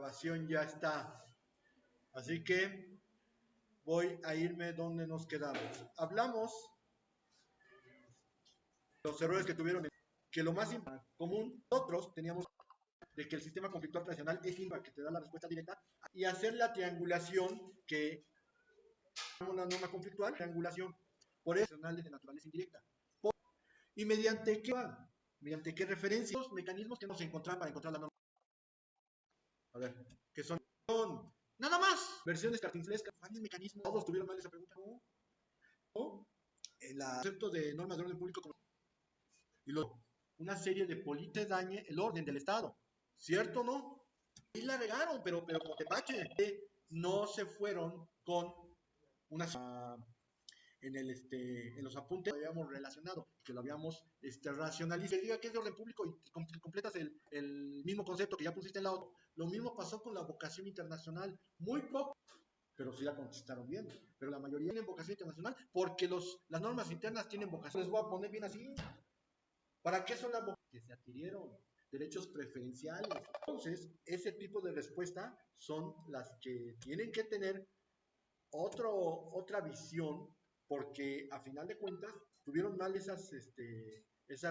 grabación ya está. Así que voy a irme donde nos quedamos. Hablamos de los errores que tuvieron, que lo más común, nosotros teníamos de que el sistema conflictual tradicional es que te da la respuesta directa y hacer la triangulación que una norma conflictual, triangulación por eso de naturaleza indirecta. ¿Y mediante qué van? ¿Mediante qué referencias? Los mecanismos que nos encontramos para encontrar la norma. A ver, ¿qué son? Nada más. Versiones cartinflescas. ¿Cuál mecanismo? Todos tuvieron mal esa pregunta. ¿No? El concepto de normas de orden público y una serie de políticas dañe el orden del Estado. ¿Cierto o no? Y la regaron, pero como tepache. No se fueron con una en los apuntes lo habíamos relacionado, que lo habíamos racionalizado. Que diga que es de orden público y completas el mismo concepto que ya pusiste en la otra. Lo mismo pasó con la vocación internacional. Muy poco, pero sí la contestaron bien. Pero la mayoría tienen vocación internacional porque las normas internas tienen vocación. Les voy a poner bien así. ¿Para qué son las vocaciones? Que se adquirieron derechos preferenciales. Entonces, ese tipo de respuesta son las que tienen que tener otra visión, porque a final de cuentas tuvieron mal esas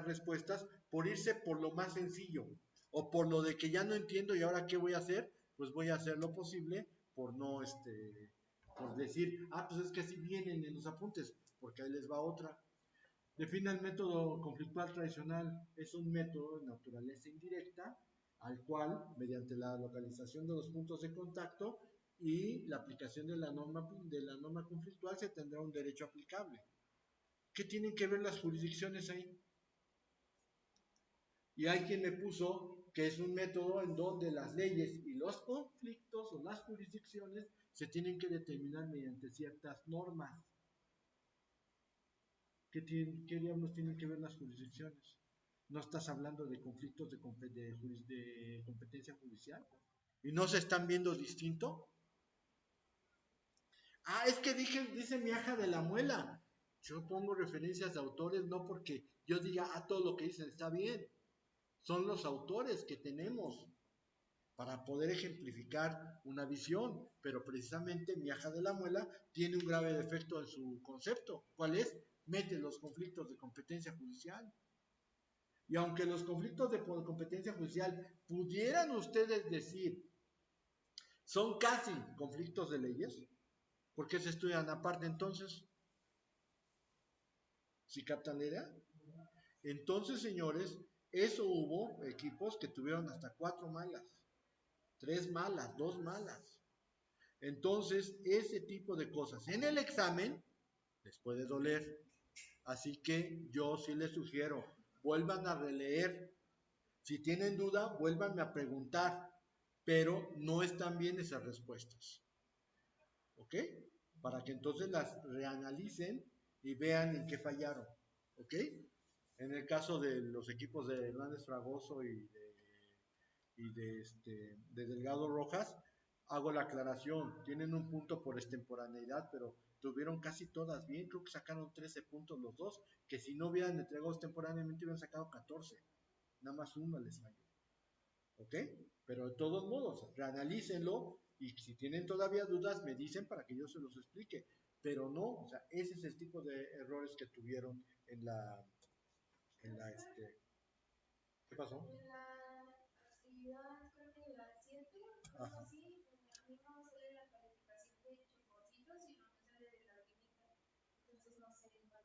respuestas por irse por lo más sencillo o por lo de que ya no entiendo y ahora qué voy a hacer, pues voy a hacer lo posible por no por decir, pues es que así vienen en los apuntes, porque ahí les va otra. Define el método conflictual tradicional. Es un método de naturaleza indirecta al cual, mediante la localización de los puntos de contacto y la aplicación de la norma conflictual, se tendrá un derecho aplicable. ¿Qué tienen que ver las jurisdicciones ahí? Y hay quien me puso que es un método en donde las leyes y los conflictos o las jurisdicciones se tienen que determinar mediante ciertas normas. ¿Qué diablos tienen que ver las jurisdicciones? ¿No estás hablando de conflictos de competencia judicial? ¿Y no se están viendo distinto? Es que dice Miaja de la Muela. Yo pongo referencias de autores no porque yo diga, todo lo que dicen está bien. Son los autores que tenemos para poder ejemplificar una visión. Pero precisamente Miaja de la Muela tiene un grave defecto en su concepto. ¿Cuál es? Mete los conflictos de competencia judicial. Y aunque los conflictos de competencia judicial pudieran ustedes decir son casi conflictos de leyes, ¿por qué se estudian aparte entonces? ¿Sí captan la idea? Entonces, señores, eso hubo equipos que tuvieron hasta 4 malas, 3 malas, 2 malas. Entonces, ese tipo de cosas en el examen les puede doler. Así que yo sí les sugiero, vuelvan a releer. Si tienen duda, vuélvanme a preguntar, pero no están bien esas respuestas. ¿Ok? Para que entonces las reanalicen y vean en qué fallaron. ¿Ok? En el caso de los equipos de Hernández Fragoso de Delgado Rojas, hago la aclaración, tienen un punto por extemporaneidad, pero tuvieron casi todas bien, creo que sacaron 13 puntos los dos, que si no hubieran entregado extemporáneamente hubieran sacado 14, nada más uno les falló. ¿Ok? Pero de todos modos, reanalícenlo y si tienen todavía dudas me dicen para que yo se los explique, pero no, o sea, ese es el tipo de errores que tuvieron en la ¿qué pasó? En la actividad, creo que la 7, algo así, a mí no sale la calificación de chocorcitos, sino me sale de la química, entonces no sé cuál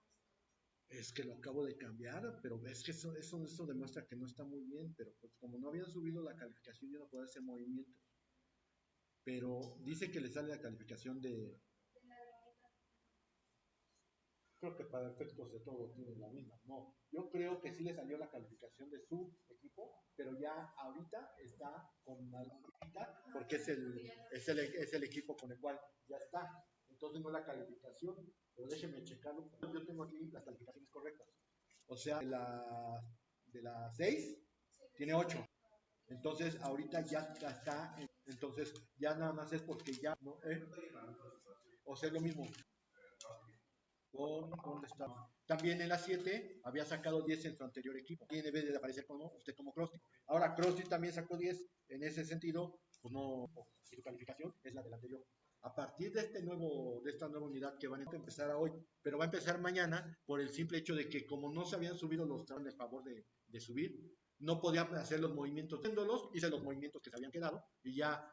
es. Es que lo acabo de cambiar, pero es que eso demuestra que no está muy bien, pero pues como no habían subido la calificación yo no puedo hacer movimientos. Pero dice que le sale la calificación de creo que para efectos de todo tiene la misma. No, yo creo que sí le salió la calificación de su equipo, pero ya ahorita está con la mitad porque es el equipo con el cual ya está. Entonces no la calificación, pero déjenme checarlo. Yo tengo aquí las calificaciones correctas. O sea, de la 6 tiene 8. Entonces ahorita ya está, entonces ya nada más es porque ya no, o sea, es lo mismo. ¿Dónde está? También en la 7 había sacado 10 en su anterior equipo. Y debe de aparecer como usted como Krusty. Ahora Krusty también sacó 10. En ese sentido, pues no, y su calificación es la del anterior. A partir de esta nueva unidad que van a empezar hoy, pero va a empezar mañana por el simple hecho de que como no se habían subido los tramos a favor de subir, no podían hacer los movimientos, hice los movimientos que se habían quedado y ya,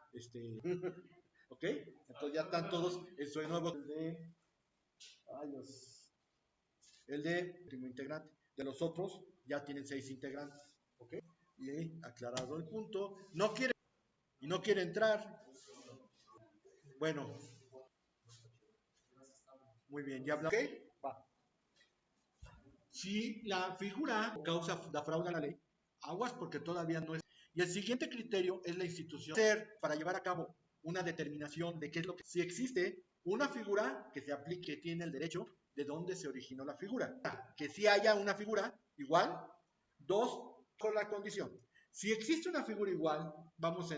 ¿ok? Entonces ya están todos en su nuevo, el de último integrante. De los otros ya tienen 6 integrantes, ¿ok? Y aclarado el punto, no quiere entrar. Bueno, muy bien, ya hablamos. ¿Ok? Va. Si la figura causa da fraude a la ley, aguas porque todavía no es. Y el siguiente criterio es la institución para llevar a cabo una determinación de qué es lo que. Si existe una figura que se aplique, tiene el derecho de dónde se originó la figura. Que si haya una figura igual, dos, con la condición. Si existe una figura igual,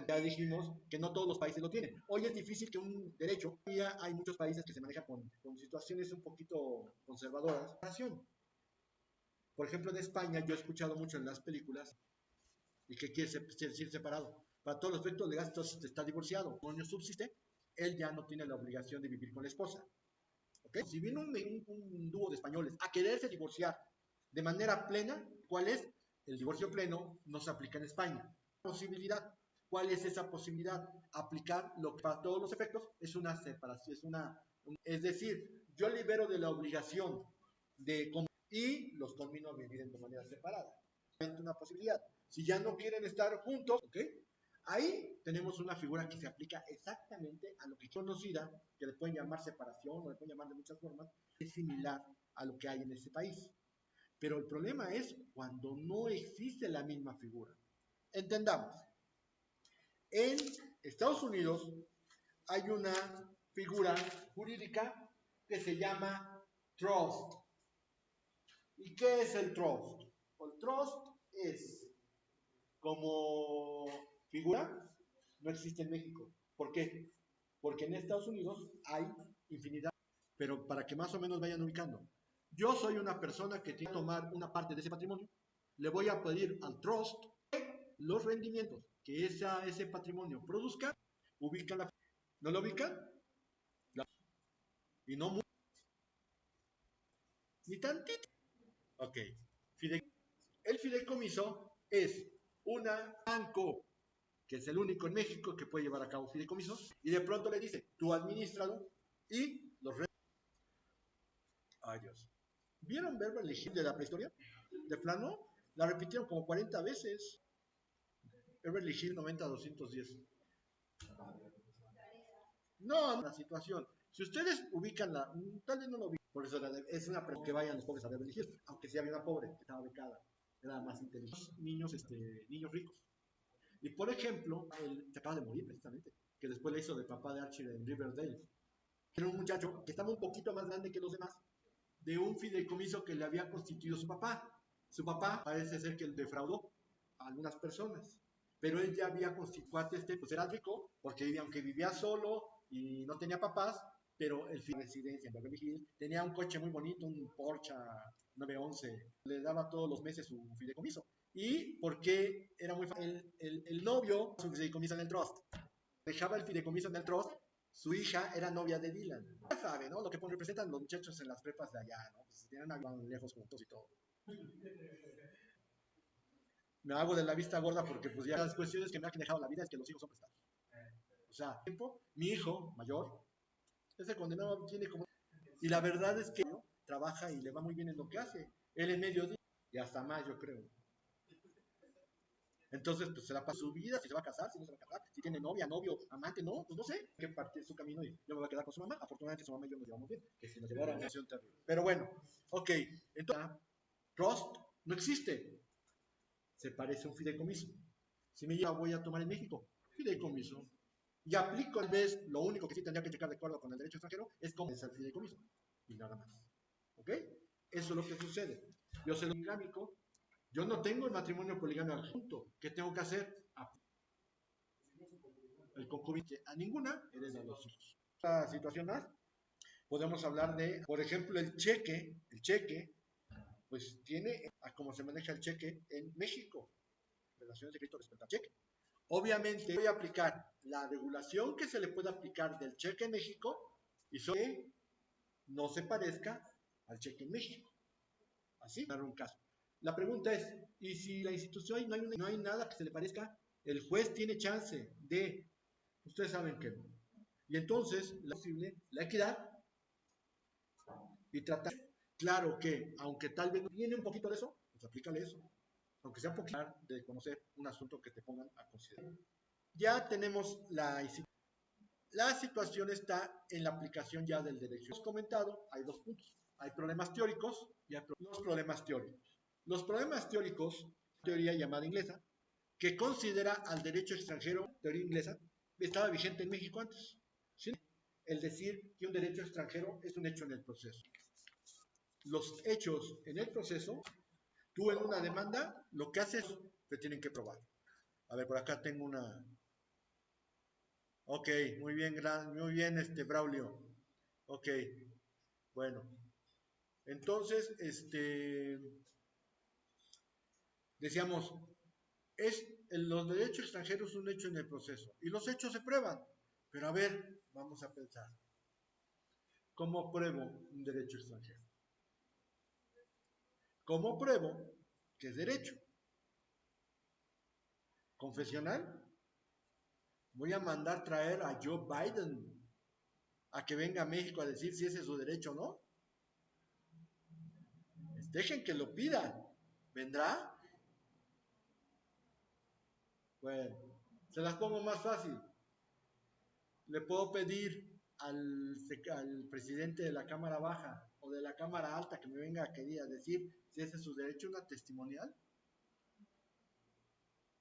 ya dijimos que no todos los países lo tienen. Hoy es difícil que un derecho, ya hay muchos países que se manejan con situaciones un poquito conservadoras. Por ejemplo, en España yo he escuchado mucho en las películas y que quiere decir separado. Para todos los efectos legales está divorciado. Cuando subsiste, él ya no tiene la obligación de vivir con la esposa. ¿Okay? Si viene un dúo de españoles a quererse divorciar de manera plena, ¿cuál es? El divorcio pleno no se aplica en España. Posibilidad. ¿Cuál es esa posibilidad? Aplicar lo que para todos los efectos es una separación, es decir, yo libero de la obligación de y los combino a vivir de manera separada. Una posibilidad. Si ya no quieren estar juntos, ¿ok? Ahí tenemos una figura que se aplica exactamente a lo que es conocida, que le pueden llamar separación o le pueden llamar de muchas formas, es similar a lo que hay en ese país. Pero el problema es cuando no existe la misma figura. Entendamos, en Estados Unidos hay una figura jurídica que se llama trust. ¿Y qué es el trust? El trust es como figura, no existe en México. ¿Por qué? Porque en Estados Unidos hay infinidad, pero para que más o menos vayan ubicando. Yo soy una persona que tiene que tomar una parte de ese patrimonio, le voy a pedir al trust los rendimientos que ese patrimonio produzca, ubica la. ¿No lo ubican? Y no ni tantito. Ok. El fideicomiso es un banco que es el único en México que puede llevar a cabo fideicomisos, y de pronto le dice, tú administralo y los. Ay, Dios. ¿Vieron Beverly Hills de la prehistoria? De plano, la repitieron como 40 veces. Beverly Hills 90-210. No, la situación. Si ustedes ubican tal vez no lo ubican, por eso es una pregunta que vayan los pobres a Beverly Hills, aunque sí había una pobre que estaba becada, era más inteligente. Niños ricos. Y por ejemplo, él se acaba de morir precisamente, que después le hizo de papá de Archie en Riverdale. Era un muchacho que estaba un poquito más grande que los demás, de un fideicomiso que le había constituido su papá. Su papá parece ser que él defraudó a algunas personas, pero él ya había constituido, pues era rico, porque aunque vivía solo y no tenía papás, pero el residencia en Beverly Hills tenía un coche muy bonito, un Porsche 911, le daba todos los meses su fideicomiso. ¿Y porque era muy fácil? El novio, su fideicomiso en el trust, dejaba el fideicomiso en el trust. Su hija era novia de Dylan. Ya sabe, ¿no? Lo que representan los muchachos en las prepas de allá, ¿no? Pues tienen a lejos juntos y todo. Me hago de la vista gorda porque pues ya las cuestiones que me han dejado la vida es que los hijos son prestados. O sea, mi hijo mayor, ese condenado tiene como. Y la verdad es que trabaja y le va muy bien en lo que hace. Él en medio día y hasta más, yo creo. Entonces, pues se la pasa su vida, si se va a casar, si no se va a casar, si tiene novia, novio, amante, no, pues no sé, que partir su camino y yo me voy a quedar con su mamá. Afortunadamente su mamá y yo nos llevamos bien, que si nos llevara a una situación terrible. Pero bueno, ok, entonces, trust no existe. Se parece a un fideicomiso. Si me lleva, voy a tomar en México, fideicomiso. Y aplico, tal vez, lo único que sí tendría que checar de acuerdo con el derecho extranjero es cómo es el fideicomiso. Y nada más. ¿Ok? Eso es lo que sucede. Yo soy poligámico. Yo no tengo el matrimonio poligámico adjunto. ¿Qué tengo que hacer? El concubinato a ninguna hereda a los hijos. Esta situación más, podemos hablar de, por ejemplo, el cheque, pues tiene a cómo se maneja el cheque en México, relaciones de crédito respecto al cheque. Obviamente voy a aplicar la regulación que se le puede aplicar del cheque en México y solo que no se parezca al cheque en México. Así, dar un caso. La pregunta es, ¿y si la institución no hay nada que se le parezca? El juez tiene chance de, ustedes saben que no. Y entonces, la posible, la equidad y tratar, claro que, aunque tal vez viene un poquito de eso, pues aplícale eso. Aunque sea un poquito de conocer un asunto que te pongan a considerar. Ya tenemos la situación está en la aplicación ya del derecho. Hemos comentado, hay dos puntos. Hay problemas teóricos y hay los problemas teóricos. Los problemas teóricos, teoría llamada inglesa, que considera al derecho extranjero, teoría inglesa, estaba vigente en México antes. ¿Sí? El decir que un derecho extranjero es un hecho en el proceso. Los hechos en el proceso, tú en una demanda, lo que haces, te tienen que probar. A ver, por acá tengo una. Ok, muy bien, Braulio. Ok, bueno. Entonces, decíamos, los derechos extranjeros son un hecho en el proceso y los hechos se prueban. Pero a ver, vamos a pensar, ¿cómo pruebo un derecho extranjero? ¿Cómo pruebo que es derecho? ¿Confesional? Voy a mandar traer a Joe Biden a que venga a México a decir si ese es su derecho o no. Dejen que lo pidan. ¿Vendrá? Bueno, se las pongo más fácil. Le puedo pedir al presidente de la Cámara Baja o de la Cámara Alta que me venga a querer decir si ese es su derecho, una testimonial.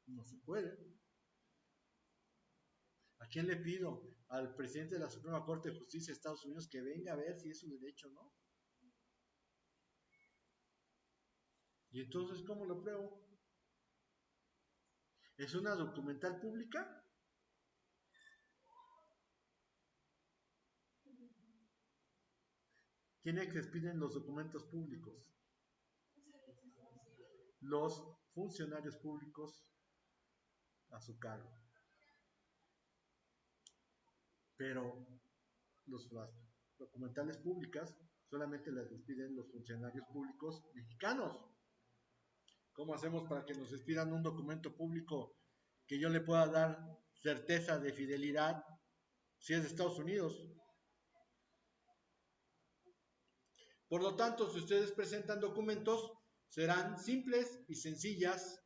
No se puede. ¿A quién le pido? Al presidente de la Suprema Corte de Justicia de Estados Unidos que venga a ver si es su derecho o no. ¿Y entonces cómo lo pruebo? ¿Es una documental pública? ¿Quiénes expiden los documentos públicos? Los funcionarios públicos a su cargo. Pero las documentales públicas solamente las despiden los funcionarios públicos mexicanos. ¿Cómo hacemos para que nos despidan un documento público que yo le pueda dar certeza de fidelidad si es de Estados Unidos? Por lo tanto, si ustedes presentan documentos, serán simples y sencillas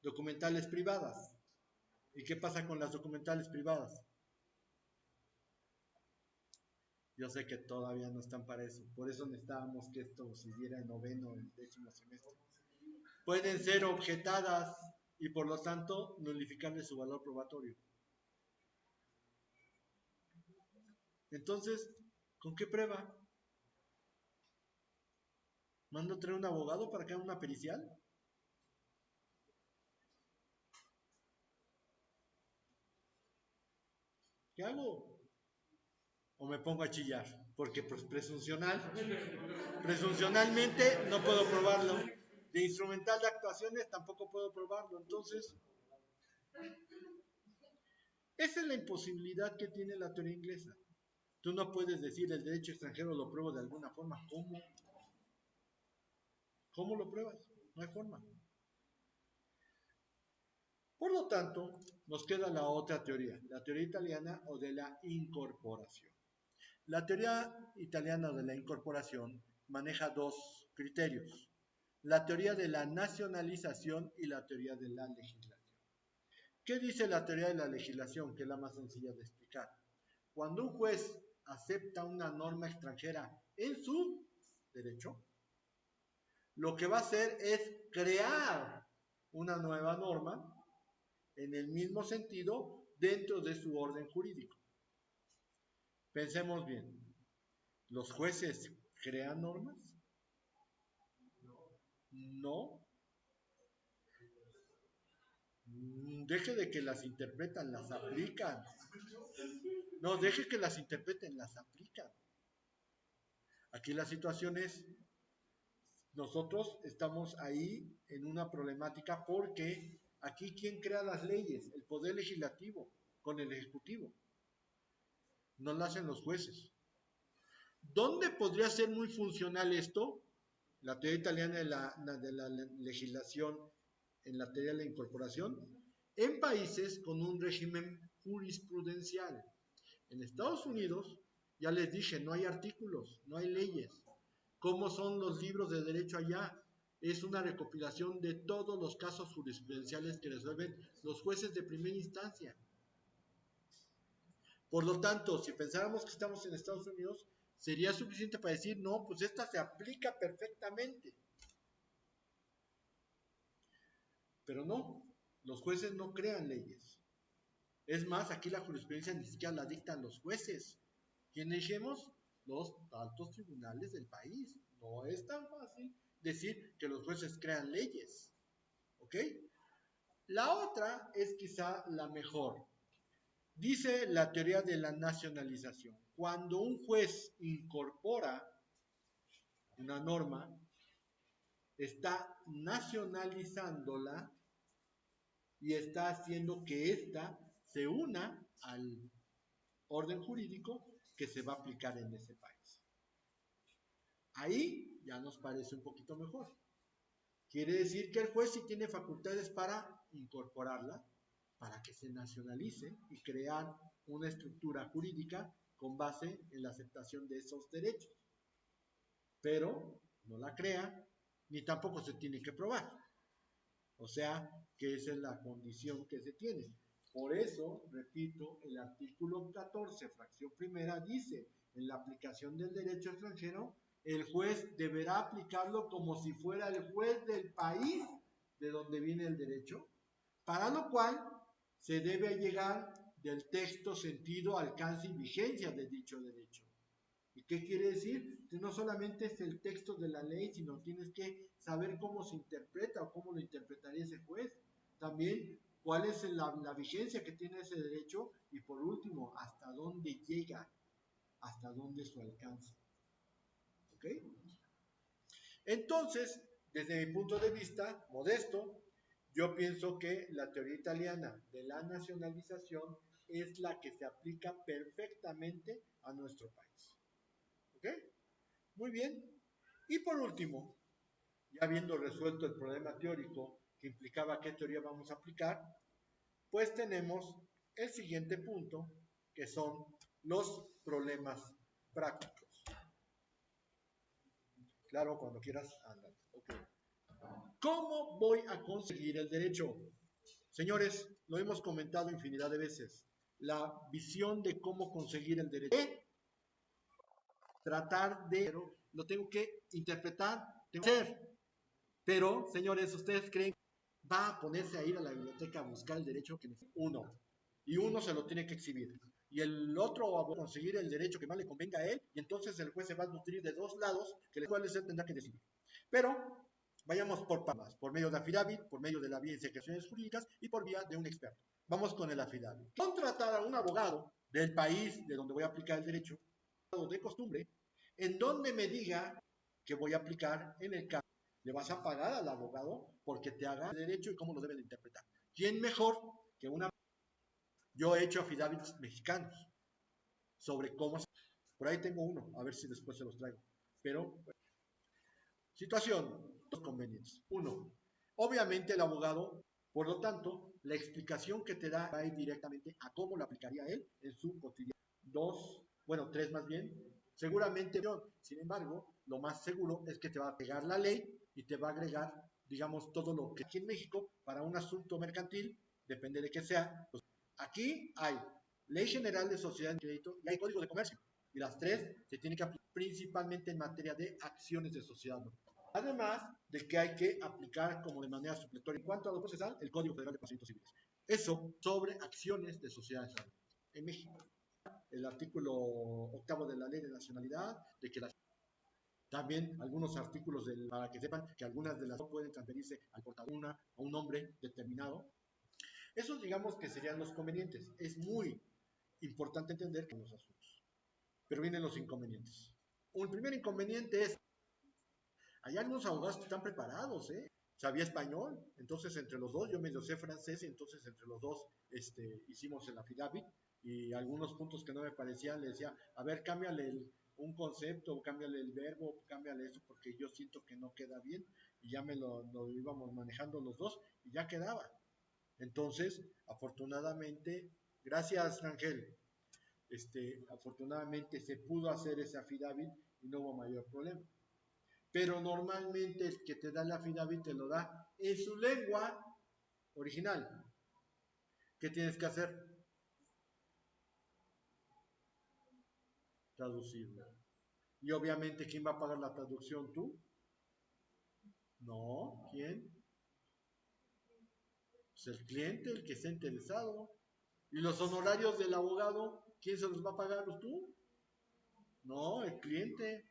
documentales privadas. ¿Y qué pasa con las documentales privadas? Yo sé que todavía no están para eso. Por eso necesitábamos que esto se diera en noveno, en 10º semestre. Pueden ser objetadas y por lo tanto nulificarle su valor probatorio. Entonces, ¿con qué prueba? ¿Mando a traer un abogado para que haga una pericial? ¿Qué hago? ¿O me pongo a chillar? Porque pues presuncionalmente no puedo probarlo. De instrumental de actuaciones tampoco puedo probarlo. Entonces, esa es la imposibilidad que tiene la teoría inglesa. Tú no puedes decir el derecho extranjero lo pruebo de alguna forma. ¿Cómo? ¿Cómo lo pruebas? No hay forma. Por lo tanto, nos queda la otra teoría, la teoría italiana o de la incorporación. La teoría italiana de la incorporación maneja dos criterios, la teoría de la nacionalización y la teoría de la legislación. ¿Qué dice la teoría de la legislación? Que es la más sencilla de explicar. Cuando un juez acepta una norma extranjera en su derecho, lo que va a hacer es crear una nueva norma en el mismo sentido dentro de su orden jurídico. Pensemos bien, ¿los jueces crean normas? No. Deje de que las interpretan, las aplican. No, deje que las interpreten, las aplican. Aquí la situación es, nosotros estamos ahí en una problemática porque Aquí, ¿quién crea las leyes? El Poder Legislativo con el Ejecutivo. No lo hacen los jueces. ¿Dónde podría ser muy funcional esto? La teoría italiana de la legislación en la teoría de la incorporación, en países con un régimen jurisprudencial. En Estados Unidos, ya les dije, no hay artículos, no hay leyes. ¿Cómo son los libros de derecho allá? Es una recopilación de todos los casos jurisprudenciales que resuelven los jueces de primera instancia. Por lo tanto, si pensáramos que estamos en Estados Unidos, sería suficiente para decir, no, pues esta se aplica perfectamente. Pero no, los jueces no crean leyes. Es más, aquí la jurisprudencia ni siquiera la dictan los jueces. ¿Quiénes dijimos? Los altos tribunales del país. No es tan fácil decir que los jueces crean leyes. ¿Ok? La otra es quizá la mejor. Dice la teoría de la nacionalización. Cuando un juez incorpora una norma, está nacionalizándola y está haciendo que ésta se una al orden jurídico que se va a aplicar en ese país. Ahí ya nos parece un poquito mejor. Quiere decir que el juez sí tiene facultades para incorporarla, para que se nacionalice y crear una estructura jurídica con base en la aceptación de esos derechos. Pero no la crea, ni tampoco se tiene que probar. O sea, que esa es la condición que se tiene. Por eso, repito, el artículo 14, fracción primera, dice, en la aplicación del derecho extranjero, el juez deberá aplicarlo como si fuera el juez del país de donde viene el derecho, para lo cual se debe llegar del texto, sentido, alcance y vigencia de dicho derecho. ¿Y qué quiere decir? Que no solamente es el texto de la ley, sino tienes que saber cómo se interpreta o cómo lo interpretaría ese juez. También cuál es la vigencia que tiene ese derecho y por último, hasta dónde llega, hasta dónde es su alcance. ¿Ok? Entonces, desde mi punto de vista modesto, yo pienso que la teoría italiana de la nacionalización es la que se aplica perfectamente a nuestro país. ¿Ok? Muy bien. Y por último, ya habiendo resuelto el problema teórico que implicaba qué teoría vamos a aplicar, pues tenemos el siguiente punto, que son los problemas prácticos. Claro, cuando quieras, anda. Okay. ¿Cómo voy a conseguir el derecho? Señores, lo hemos comentado infinidad de veces. La visión de cómo conseguir el derecho. Tratar de... Lo tengo que interpretar, tengo que hacer. Pero, señores, ¿ustedes creen que va a ponerse a ir a la biblioteca a buscar el derecho que necesita? Uno. Y uno se lo tiene que exhibir. Y el otro va a conseguir el derecho que más le convenga a él. Y entonces el juez se va a nutrir de dos lados, que los cuales él tendrá que decidir. Pero vayamos por pamas, por medio de affidavit, por medio de la vía de secreciones jurídicas y por vía de un experto. Vamos con el affidavit. Contratar a un abogado del país de donde voy a aplicar el derecho, de costumbre, en donde me diga que voy a aplicar en el caso. Le vas a pagar al abogado porque te haga el derecho y cómo lo debe de interpretar. ¿Quién mejor que una? Yo he hecho affidavits mexicanos sobre cómo. Por ahí tengo uno, a ver si después se los traigo. Pero, bueno. Situación, dos convenientes. Uno, obviamente el abogado, por lo tanto, la explicación que te da va a ir directamente a cómo lo aplicaría él en su cotidiano. Dos, bueno, tres más bien, seguramente, sin embargo, lo más seguro es que te va a pegar la ley y te va a agregar, digamos, todo lo que aquí en México, para un asunto mercantil, depende de qué sea, pues aquí hay Ley General de Sociedades de Crédito y hay Código de Comercio. Y las tres se tienen que aplicar principalmente en materia de acciones de sociedad. Además de que hay que aplicar como de manera supletoria en cuanto a lo procesal el Código Federal de Procedimientos Civiles. Eso sobre acciones de sociedades en México. El artículo 8 de la Ley de Nacionalidad, de que también algunos artículos para que sepan que algunas de las no pueden transferirse al portador a un nombre determinado. Esos digamos que serían los convenientes. Es muy importante entender que los asuntos. Pero vienen los inconvenientes. El primer inconveniente es, hay algunos abogados que están preparados, sabía español, entonces entre los dos, yo medio sé francés, entonces entre los dos hicimos el affidavit y algunos puntos que no me parecían le decía, a ver, cámbiale un concepto, cámbiale el verbo, cámbiale eso, porque yo siento que no queda bien, y ya lo íbamos manejando los dos, y ya quedaba. Entonces, afortunadamente, gracias Ángel, afortunadamente se pudo hacer ese affidavit y no hubo mayor problema. Pero normalmente el que te da el affidavit te lo da en su lengua original. ¿Qué tienes que hacer? Traducirlo. Y obviamente, ¿quién va a pagar la traducción? ¿Tú? No, ¿quién? Pues el cliente, el que está interesado. ¿Y los honorarios del abogado? ¿Quién se los va a pagar? ¿Tú? No, el cliente.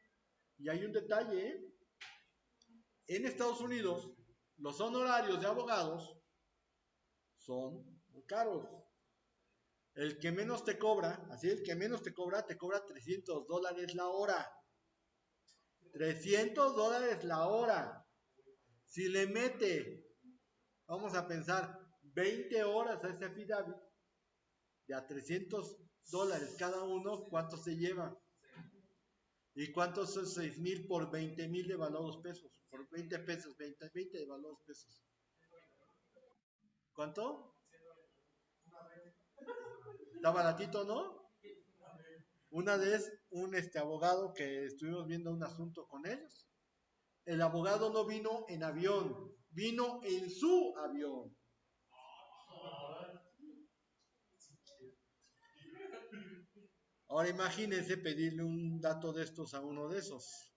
Y hay un detalle, ¿eh? En Estados Unidos, los honorarios de abogados son muy caros. El que menos te cobra, así el que menos te cobra $300 la hora. $300 la hora. Si le mete, vamos a pensar, 20 horas a ese affidavit, de a $300 cada uno, ¿cuánto se lleva? ¿Y cuántos son 6,000 por 20,000 de valorados pesos? Por 20 pesos, 20 de valorados pesos. ¿Cuánto? Está baratito, ¿no? Una vez un abogado que estuvimos viendo un asunto con ellos, el abogado no vino en avión, vino en su avión. Ahora imagínense pedirle un dato de estos a uno de esos.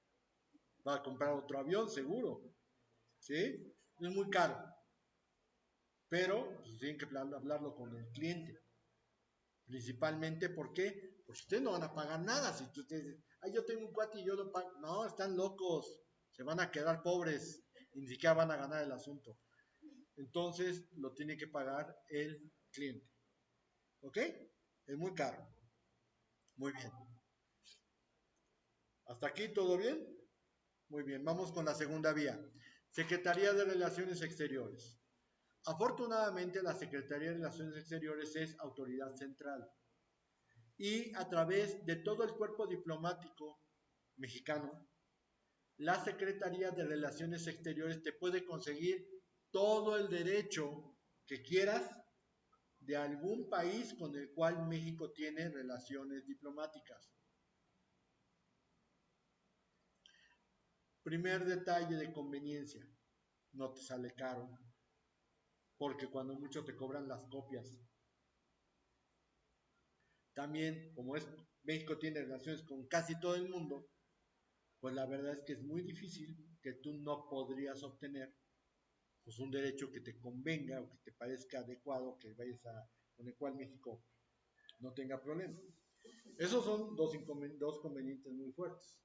Va a comprar otro avión, seguro. ¿Sí? Es muy caro. Pero pues, tienen que hablarlo con el cliente. Principalmente, ¿por qué? Pues ustedes no van a pagar nada. Si ustedes, ay, yo tengo un cuate y yo lo pago. No, están locos. Se van a quedar pobres y ni siquiera van a ganar el asunto. Entonces, lo tiene que pagar el cliente. ¿Ok? Es muy caro. Muy bien. ¿Hasta aquí todo bien? Muy bien, vamos con la segunda vía. Secretaría de Relaciones Exteriores. Afortunadamente, la Secretaría de Relaciones Exteriores es autoridad central y a través de todo el cuerpo diplomático mexicano, la Secretaría de Relaciones Exteriores te puede conseguir todo el derecho que quieras de algún país con el cual México tiene relaciones diplomáticas. Primer detalle de conveniencia, no te sale caro, porque cuando mucho te cobran las copias. También, como México tiene relaciones con casi todo el mundo, pues la verdad es que es muy difícil que tú no podrías obtener pues un derecho que te convenga o que te parezca adecuado, que vayas con el cual México no tenga problemas. Esos son dos convenientes muy fuertes.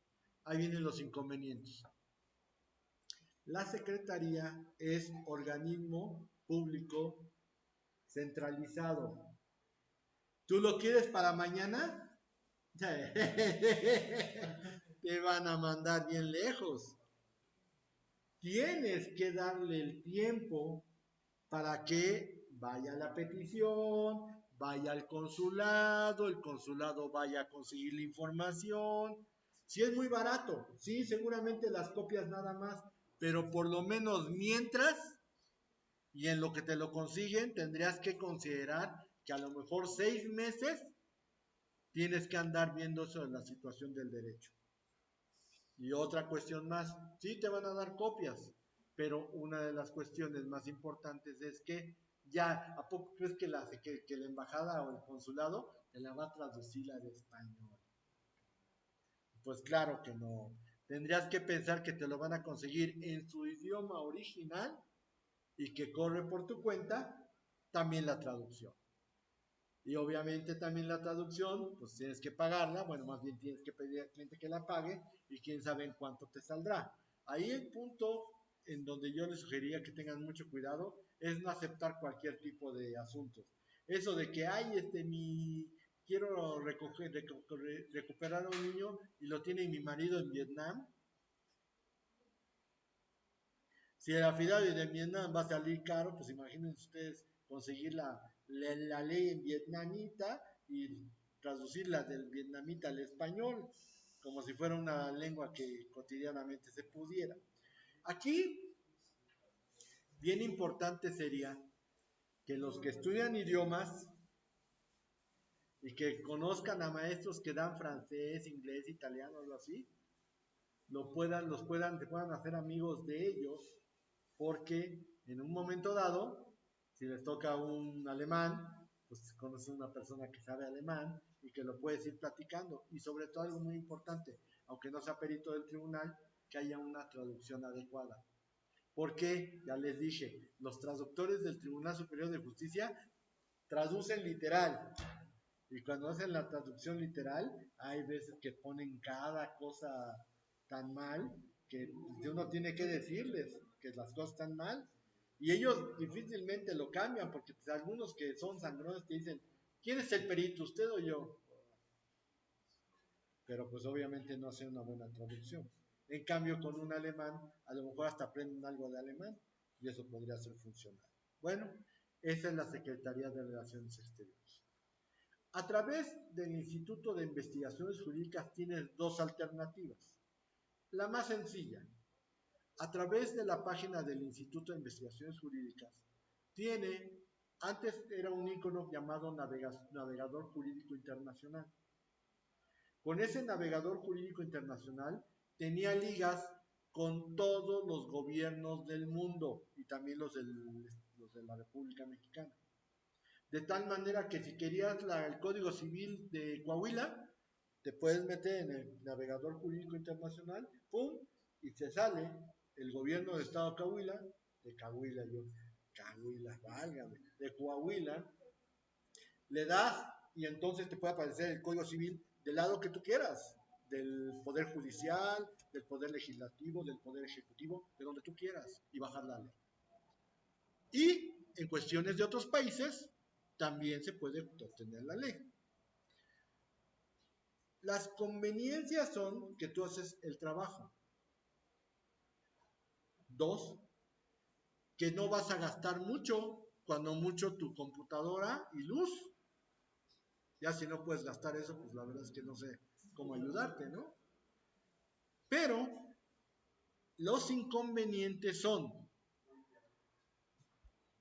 Ahí vienen los inconvenientes. La Secretaría es organismo público centralizado. ¿Tú lo quieres para mañana? Te van a mandar bien lejos. Tienes que darle el tiempo para que vaya la petición, vaya al consulado, el consulado vaya a conseguir la información. Si es muy barato, sí, seguramente las copias nada más, pero por lo menos mientras y en lo que te lo consiguen, tendrías que considerar que a lo mejor 6 meses tienes que andar viendo eso de la situación del derecho. Y otra cuestión más, sí te van a dar copias, pero una de las cuestiones más importantes es que ya, ¿a poco crees que la embajada o el consulado te la va a traducir al español? Pues claro que no. Tendrías que pensar que te lo van a conseguir en su idioma original y que corre por tu cuenta también la traducción. Y obviamente también la traducción, pues tienes que pagarla, bueno, más bien tienes que pedir al cliente que la pague y quién sabe en cuánto te saldrá. Ahí el punto en donde yo les sugeriría que tengan mucho cuidado es no aceptar cualquier tipo de asuntos. Eso de que, ay, quiero recuperar a un niño y lo tiene mi marido en Vietnam. Si el affidavit de Vietnam va a salir caro, pues imaginen ustedes conseguir la ley en vietnamita y traducirla del vietnamita al español, como si fuera una lengua que cotidianamente se pudiera. Aquí, bien importante sería que los que estudian idiomas y que conozcan a maestros que dan francés, inglés, italiano, algo así, se puedan hacer amigos de ellos, porque en un momento dado, si les toca un alemán, pues conocen una persona que sabe alemán y que lo puedes ir platicando. Y sobre todo algo muy importante, aunque no sea perito del tribunal, que haya una traducción adecuada. Porque, ya les dije, los traductores del Tribunal Superior de Justicia traducen literal. Y cuando hacen la traducción literal, hay veces que ponen cada cosa tan mal que uno tiene que decirles que las cosas están mal. Y ellos difícilmente lo cambian, porque pues, algunos que son sangrones te dicen, ¿quién es el perito, usted o yo? Pero pues obviamente no hacen una buena traducción. En cambio, con un alemán, a lo mejor hasta aprenden algo de alemán y eso podría ser funcional. Bueno, esa es la Secretaría de Relaciones Exteriores. A través del Instituto de Investigaciones Jurídicas tienes dos alternativas. La más sencilla, a través de la página del Instituto de Investigaciones Jurídicas, antes era un icono llamado Navegador Jurídico Internacional. Con ese navegador jurídico internacional tenía ligas con todos los gobiernos del mundo y también los de la República Mexicana. De tal manera que si querías el Código Civil de Coahuila, te puedes meter en el navegador jurídico internacional, ¡pum! Y te sale el gobierno del estado de Coahuila, válgame, de Coahuila, le das y entonces te puede aparecer el Código Civil del lado que tú quieras, del Poder Judicial, del Poder Legislativo, del Poder Ejecutivo, de donde tú quieras, y bajar la ley. Y en cuestiones de otros países, también se puede obtener la ley. Las conveniencias son que tú haces el trabajo. Dos, que no vas a gastar mucho, cuando mucho tu computadora y luz. Ya si no puedes gastar eso, pues la verdad es que no sé cómo ayudarte, ¿no? Pero los inconvenientes son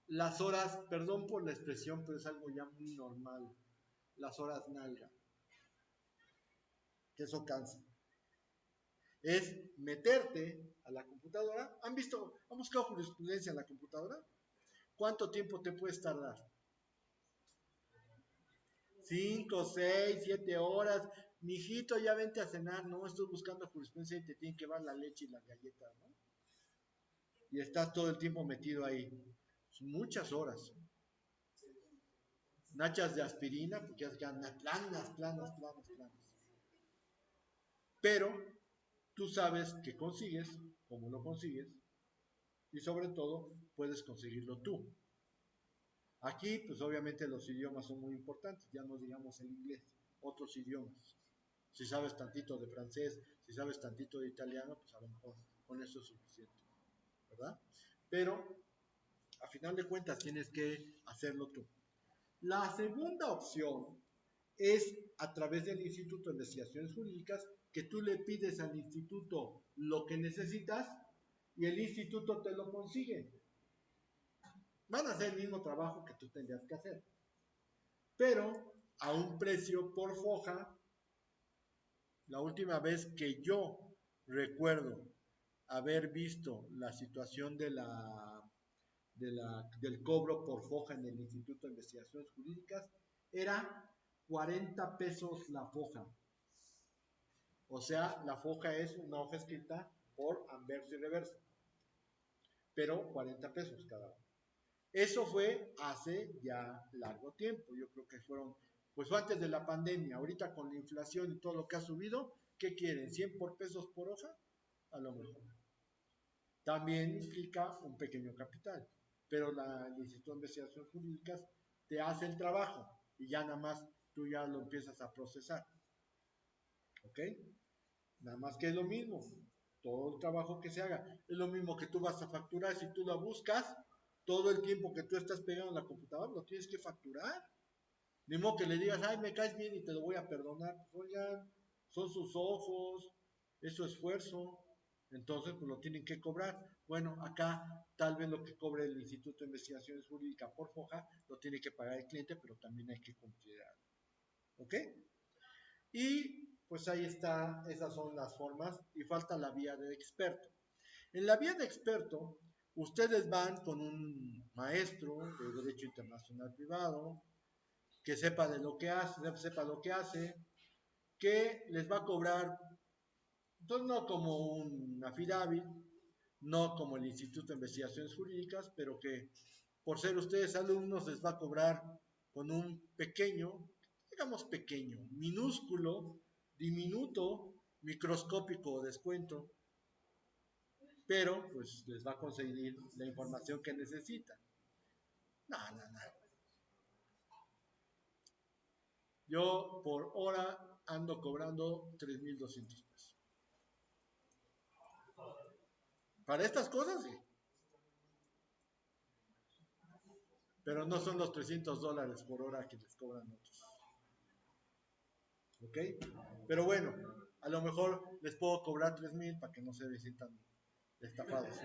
las horas, perdón por la expresión, pero es algo ya muy normal, las horas nalga, que eso cansa. Es meterte a la computadora. ¿Han buscado jurisprudencia en la computadora? ¿Cuánto tiempo te puedes tardar? 5, 6, 7 horas. Mijito, ya vente a cenar. No, estoy buscando jurisprudencia y te tienen que dar la leche y las galletas, ¿no? Y estás todo el tiempo metido ahí. Muchas horas. Nachas de aspirina, porque ya planas. Pero tú sabes que consigues, cómo lo consigues, y sobre todo puedes conseguirlo tú. Aquí, pues obviamente los idiomas son muy importantes, ya no digamos el inglés, otros idiomas. Si sabes tantito de francés, si sabes tantito de italiano, pues a lo mejor con eso es suficiente, ¿verdad? Pero a final de cuentas tienes que hacerlo tú. La segunda opción es a través del Instituto de Investigaciones Jurídicas que tú le pides al instituto lo que necesitas y el instituto te lo consigue. Van a hacer el mismo trabajo que tú tendrías que hacer, pero a un precio por foja. La última vez que yo recuerdo haber visto la situación del cobro por foja en el Instituto de Investigaciones Jurídicas era 40 pesos la foja. O sea, la foja es una hoja escrita por anverso y reverso, pero 40 pesos cada uno. Eso fue hace ya largo tiempo, yo creo que pues fue antes de la pandemia. Ahorita con la inflación y todo lo que ha subido, ¿qué quieren? ¿100 pesos por hoja? A lo mejor. También implica un pequeño capital, pero el Instituto de Investigaciones Jurídicas te hace el trabajo y ya nada más tú ya lo empiezas a procesar. ¿Ok? Nada más que es lo mismo. todo el trabajo que se haga. Es lo mismo que tú vas a facturar, si tú la buscas, todo el tiempo que tú estás pegado en la computadora lo tienes que facturar. Ni modo que le digas, ay, me caes bien y te lo voy a perdonar. Pues, oigan, son sus ojos, es su esfuerzo, entonces pues lo tienen que cobrar. Bueno, acá tal vez lo que cobre el Instituto de Investigaciones Jurídicas por foja lo tiene que pagar el cliente, pero también hay que considerar. ¿Ok? Y pues ahí está, esas son las formas y falta la vía de experto. En la vía de experto, ustedes van con un maestro de Derecho Internacional Privado, que sepa de lo que hace, que les va a cobrar, pues no como un affidavit, no como el Instituto de Investigaciones Jurídicas, pero que por ser ustedes alumnos les va a cobrar con un pequeño, digamos pequeño, minúsculo, diminuto, microscópico descuento, pero pues les va a conseguir la información que necesitan. No, no, no. Yo por hora ando cobrando 3,200 pesos. Para estas cosas, sí. Pero no son los $300 por hora que les cobran otros. ¿Ok? Pero bueno, a lo mejor les puedo cobrar 3,000 para que no se sientan estafados.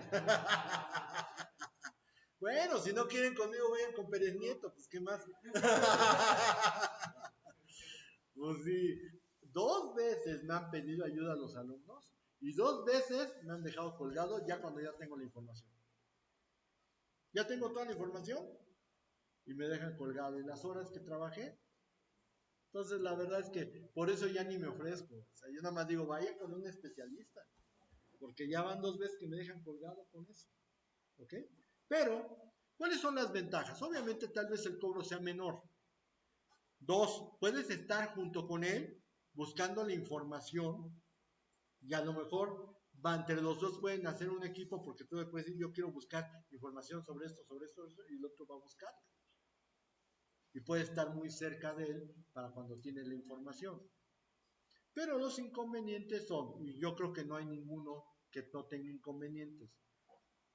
Bueno, si no quieren conmigo, vayan con Pérez Nieto, pues qué más. Pues sí, 2 veces me han pedido ayuda a los alumnos y 2 veces me han dejado colgado ya cuando ya tengo la información. Ya tengo toda la información y me dejan colgado. Y las horas que trabajé, entonces la verdad es que por eso ya ni me ofrezco. O sea, yo nada más digo, vaya con un especialista, porque ya van 2 veces que me dejan colgado con eso. ¿Ok? Pero, ¿cuáles son las ventajas? Obviamente tal vez el cobro sea menor. 2, puedes estar junto con él buscando la información y a lo mejor entre los dos pueden hacer un equipo porque tú le puedes decir, yo quiero buscar información sobre esto, y el otro va a buscar. Y puede estar muy cerca de él para cuando tiene la información. Pero los inconvenientes son, y yo creo que no hay ninguno que no tenga inconvenientes.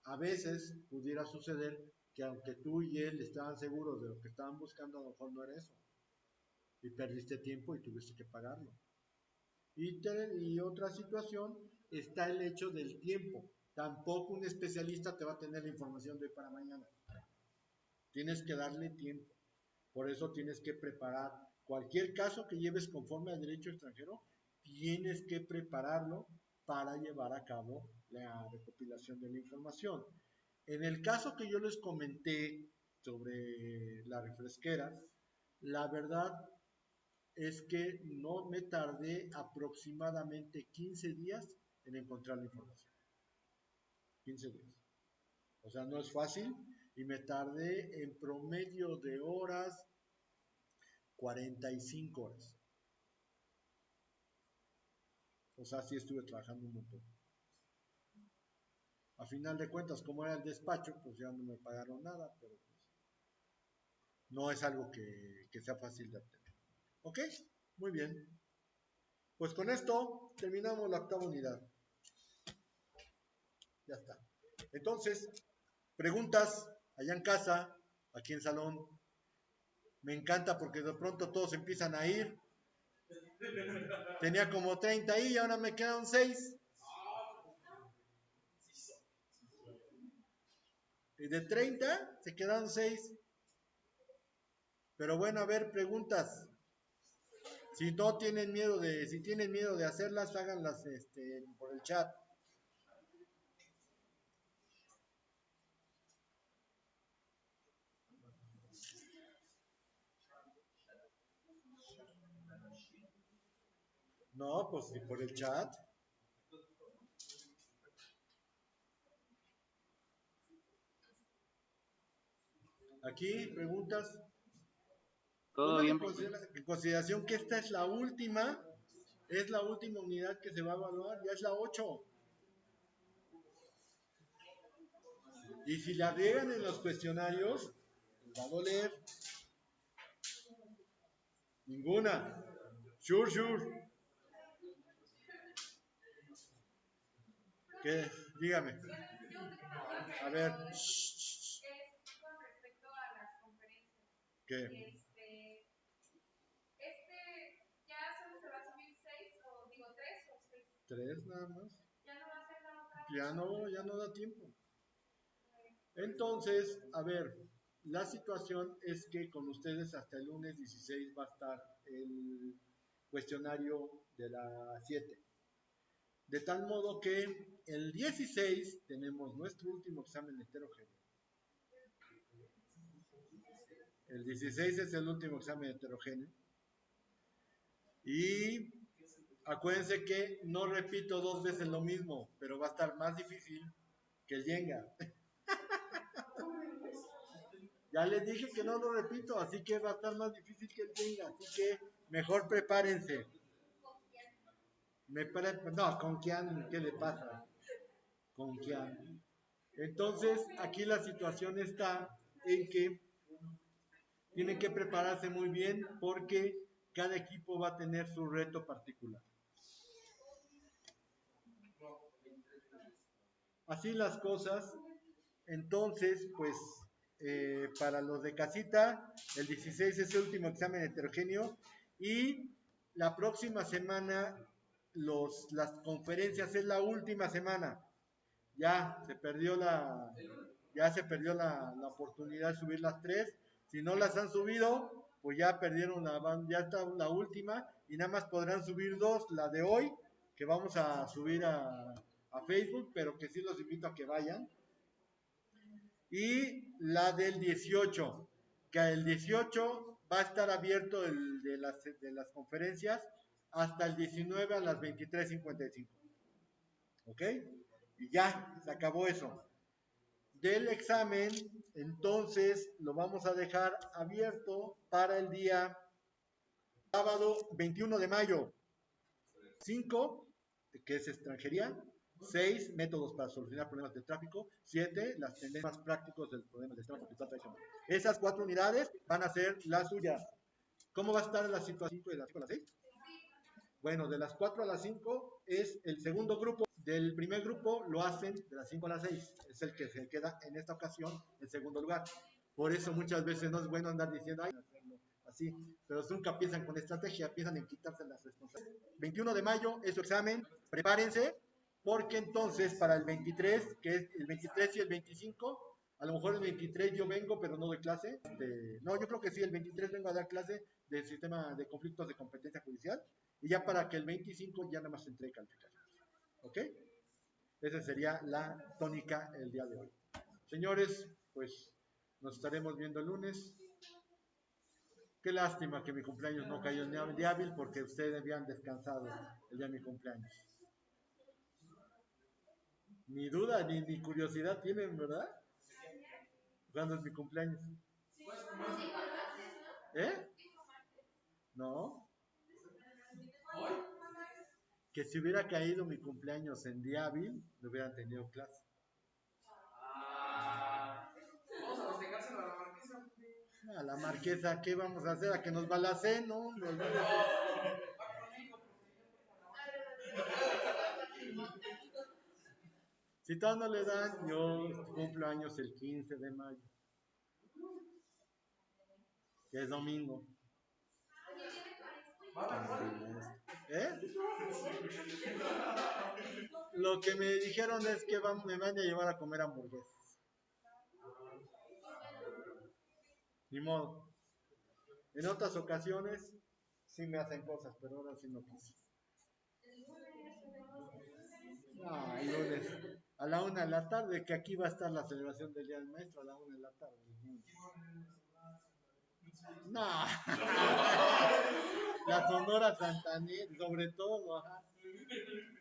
A veces pudiera suceder que aunque tú y él estaban seguros de lo que estaban buscando, a lo mejor no era eso. Y perdiste tiempo y tuviste que pagarlo. Y otra situación está el hecho del tiempo. Tampoco un especialista te va a tener la información de hoy para mañana. Tienes que darle tiempo. Por eso tienes que preparar cualquier caso que lleves conforme al derecho extranjero, tienes que prepararlo para llevar a cabo la recopilación de la información. En el caso que yo les comenté sobre la refresquera, la verdad es que no me tardé aproximadamente 15 días en encontrar la información. 15 días. O sea, no es fácil y me tardé en promedio de horas 45 horas. O sea, sí estuve trabajando un montón. A final de cuentas, como era el despacho, pues ya no me pagaron nada, pero pues no es algo que sea fácil de obtener. ¿Ok? Muy bien. Pues con esto terminamos la octava unidad. Ya está. Entonces, preguntas allá en casa, aquí en salón. Me encanta porque de pronto todos empiezan a ir. Tenía como 30 ahí y ahora me quedan 6. Y de 30 se quedaron 6. Pero bueno, a ver, preguntas. Si tienen miedo de hacerlas, háganlas por el chat. No, pues ni por el chat. Aquí, preguntas. Todo Tomen bien, en consideración que esta es la última unidad que se va a evaluar, ya es la 8. Y si la riegan en los cuestionarios, les va a doler. Ninguna. Sure, sure. ¿Qué? Dígame. A ver. Es con respecto a las conferencias. ¿Qué? ¿Ya solo se va a subir 6 o digo 3 o 6? 3 nada más. Ya no va a ser la otra. Ya no da tiempo. Entonces, a ver, la situación es que con ustedes hasta el lunes 16 va a estar el cuestionario de la 7. De tal modo que el 16 tenemos nuestro último examen heterogéneo. El 16 es el último examen heterogéneo. Y acuérdense que no repito 2 veces lo mismo, pero va a estar más difícil que el Jenga. Ya les dije que no lo repito, así que va a estar más difícil que el Jenga. Así que mejor prepárense. No, con Kian, ¿qué le pasa? Con Kian. Entonces, aquí la situación está en que tienen que prepararse muy bien porque cada equipo va a tener su reto particular. Así las cosas. Entonces, pues, para los de casita, el 16 es el último examen heterogéneo y la próxima semana las conferencias es la última semana. Ya se perdió la oportunidad de subir las 3. Si no las han subido, pues ya perdieron ya está la última y nada más podrán subir 2, la de hoy, que vamos a subir a Facebook, pero que sí los invito a que vayan. Y la del 18, que el 18 va a estar abierto de las conferencias hasta el 19 a las 23:55. ¿Ok? Y ya, se acabó eso. Del examen, entonces lo vamos a dejar abierto para el día sábado 21 de mayo. 5, que es extranjería. 6, métodos para solucionar problemas de tráfico. 7, las tendencias más prácticos del problema del tráfico tradicional. Esas 4 unidades van a ser las suyas. ¿Cómo va a estar la situación de las 5 a las 6? Bueno, de las 4 a las 5 es el segundo grupo. Del primer grupo lo hacen de las 5 a las 6. Es el que se queda en esta ocasión en segundo lugar. Por eso muchas veces no es bueno andar diciendo, ay, hacerlo así. Pero nunca piensan con estrategia, piensan en quitarse las responsabilidades. 21 de mayo es su examen. Prepárense, porque entonces para el 23, que es el 23 y el 25, a lo mejor el 23 yo vengo, pero no doy clase. No, yo creo que sí, el 23 vengo a dar clase del sistema de conflictos de competencia judicial. Y ya para que el 25 ya nada más entregue calificaciones. ¿Ok? Esa sería la tónica el día de hoy. Señores, pues nos estaremos viendo el lunes. Qué lástima que mi cumpleaños no cayó el día hábil porque ustedes habían descansado el día de mi cumpleaños. Ni duda ni curiosidad tienen, ¿verdad? ¿Cuándo es mi cumpleaños? ¿Eh? No. Que si hubiera caído mi cumpleaños en día hábil, no hubieran tenido clase. Vamos a festejárselo a la marquesa. A la marquesa, ¿qué vamos a hacer? ¿A que nos balacen? No, no. Si todavía no le dan, yo cumplo años el 15 de mayo, que es domingo. ¿Eh? Lo que me dijeron es que me van a llevar a comer hamburguesas. Ni modo. En otras ocasiones sí me hacen cosas, pero ahora sí no quise. No, el lunes a la 1 de la tarde, que aquí va a estar la celebración del Día del Maestro a la 1 de la tarde. No. La Sonora Santanera, sobre todo, ajá.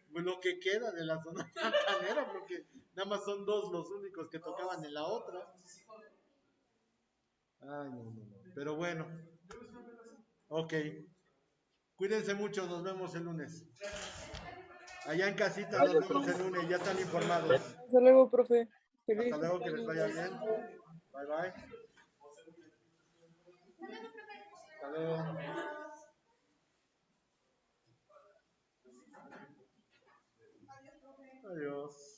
Lo que queda de la Sonora Santanera, porque nada más son 2 los únicos que tocaban en la otra. Ay, no. Pero bueno. Ok. Cuídense mucho, nos vemos el lunes. Allá en casita nos vemos el lunes, ya están informados. Hasta luego, profe. Hasta luego, que les vaya bien. Bye, bye. Hasta luego. Adiós.